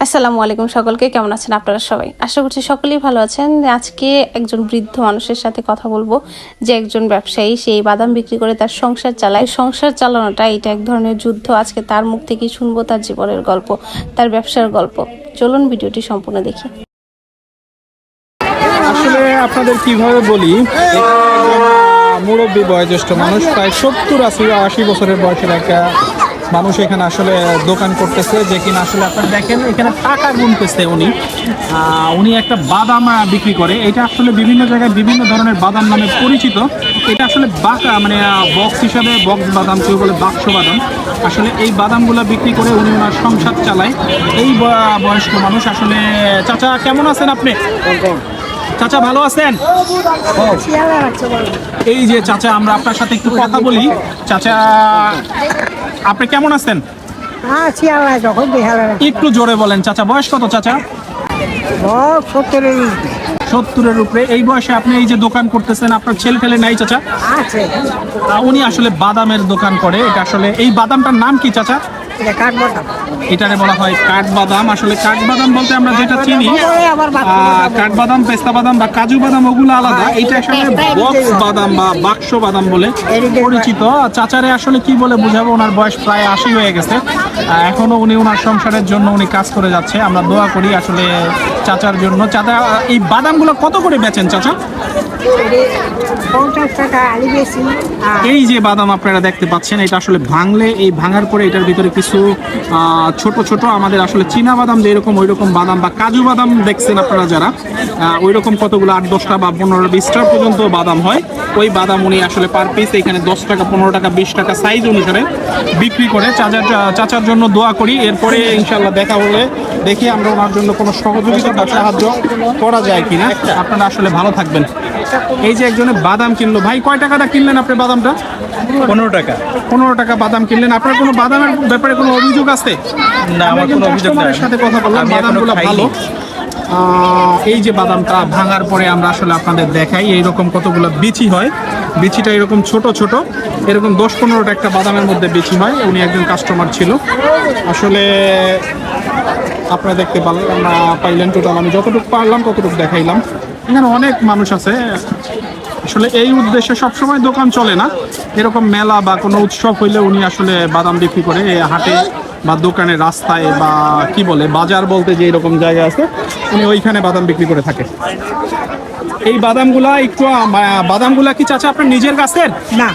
আসসালামু আলাইকুম সকলকে, কেমন আছেন আপনারা সবাই? আশা করছি সকলেই ভালো আছেন। আজকে একজন বৃদ্ধ মানুষের সাথে কথা বলবো, যে একজন ব্যবসায়ী সেই বাদাম বিক্রি করে তার সংসার চালায়। সংসার চালানোটা এটা এক ধরনের যুদ্ধ। আজকে তার মুখ থেকেই শুনবো তার জীবনের গল্প, তার ব্যবসার গল্প। চলুন ভিডিওটি সম্পূর্ণ দেখি। আসলে আপনাদের কিভাবে বলি, মুরব্বী বয়োজ্যেষ্ঠ মানুষ, প্রায় 70-80 বছরের বয়সের একটা মানুষ এখানে আসলে দোকান করতেছে, যে কিনা আসলে আপনারা দেখেন এখানে টাকা গুনতেছে উনি একটা বাদাম বিক্রি করে। এটা আসলে বিভিন্ন জায়গায় বিভিন্ন ধরনের বাদাম নামে পরিচিত। এটা আসলে বক্স হিসাবে বক্স বাদাম, কেউ বলে বাক্স বাদাম। আসলে এই বাদামগুলো বিক্রি করে উনি ওনার সংসার চালায়। এই বয়স্ক মানুষ আসলে। চাচা কেমন আছেন আপনি? চাচা ভালো আছেন? এই যে চাচা, আমরা আপনার সাথে একটু কথা বলি। চাচা আপনি কেমন আছেন? একটু জোরে বলেন চাচা। বয়স কত চাচা? 70-এর উপরে। এই বয়সে আপনি এই যে দোকান করতেছেন, আপনার ছেলে ফেলে নাই চাচা? উনি আসলে বাদামের দোকান করে। এটা আসলে এই বাদামটার নাম কি চাচা? এটারে বলা হয় কাঠবাদাম। আসলে কাঠবাদাম বলতে আমরা যেটা চিনি, কাঠবাদাম, পেস্তা বাদাম বা কাজু বাদাম, ওগুলো আলাদা। এটা আসলে বক্স বাদাম বা বাক্স বাদাম বলে পরিচিত। চাচারে আসলে কি বলে বুঝাবো, ওনার বয়স প্রায় 80 হয়ে গেছে। এখনো উনি ওনার সংসারের জন্য উনি কাজ করে যাচ্ছে। আমরা দোয়া করি আসলে চাচার জন্য। চাচা এই বাদামগুলো কত করে বেচেন চাচা? 50 টাকা আলি বেশি। এই যে বাদাম আপনারা দেখতে পাচ্ছেন, এটা আসলে ভাঙলে, এই ভাঙার পরে এটার ভিতরে কিছু ছোট ছোট আমাদের আসলে চীনা বাদাম যেরকম, ওই রকম বাদাম বা কাজু বাদাম দেখছেন আপনারা যারা, ওই রকম কতগুলো 8-10টা বা 15-20টা পর্যন্ত বাদাম হয়। ওই বাদাম উনি আসলে পার পিস এখানে 10 টাকা, 15 টাকা, 20 টাকা সাইজ অনুসারে বিক্রি করে। চাচার জন্য দোয়া করি। এরপরে ইনশাল্লাহ দেখা হলে দেখি আমরা ওনার জন্য কোনো সহযোগিতা বা সাহায্য করা যায় কিনা। আপনারা আসলে ভালো থাকবেন। এই যে একজনে বাদাম কিনলো। ভাই কয় টাকাটা কিনলেন আপনি বাদামটা? 15 টাকা। 15 টাকা বাদাম কিনলেন। আপনার কোনো বাদামের ব্যাপারে কোনো অভিযোগ আছে? না, আমার কোনো অভিযোগ নাই। সাথে কথা বললাম, বাদামগুলো ভালো। এই যে বাদামটা ভাঙার পরে আমরা আসলে আপনাদের দেখাই, এইরকম কতগুলো বিচি হয়। বিচিটা এরকম ছোট ছোট, এরকম 10-15টা একটা বাদামের মধ্যে বিচি হয়। উনি একজন কাস্টমার ছিল। আসলে আপনারা দেখতে পাইলেন। টোটাল আমি যতটুকু পারলাম ততটুকু দেখাইলাম। এখানে অনেক মানুষ আছে। আসলে এই উদ্দেশ্যে সবসময় দোকান চলে না, এরকম মেলা বা কোনো উৎসব হইলে উনি আসলে বাদাম বিক্রি করে। হাটে বা দোকানে, রাস্তায় বা কি বলে বাজার বলতে যে এরকম জায়গা আছে, উনি ওইখানে বাদাম বিক্রি করে থাকে। এই বাদামগুলা বাদামগুলা কি চাচা আপনার নিজের গাছের? না।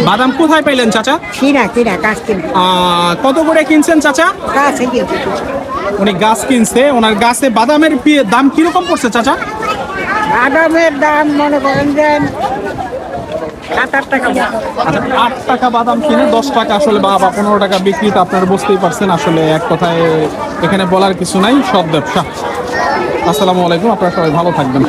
বাদাম কোথায় পাইলেন চাচা? কত করে কিনছেন চাচা? উনি গাছ কিনছে, ওনার গাছে বাদামের দাম কিরকম পড়ছে চাচা? বাদামের দাম মনে করেন যে 7-8 টাকা। 8 টাকা বাদাম কিনে 10 টাকা আসলে বা 15 টাকা বিক্রি। তো আপনারা বুঝতেই পারছেন। আসলে এক কথায় এখানে বলার কিছু নাই, সব ব্যবসা। আসসালামু আলাইকুম, আপনারা সবাই ভালো থাকবেন।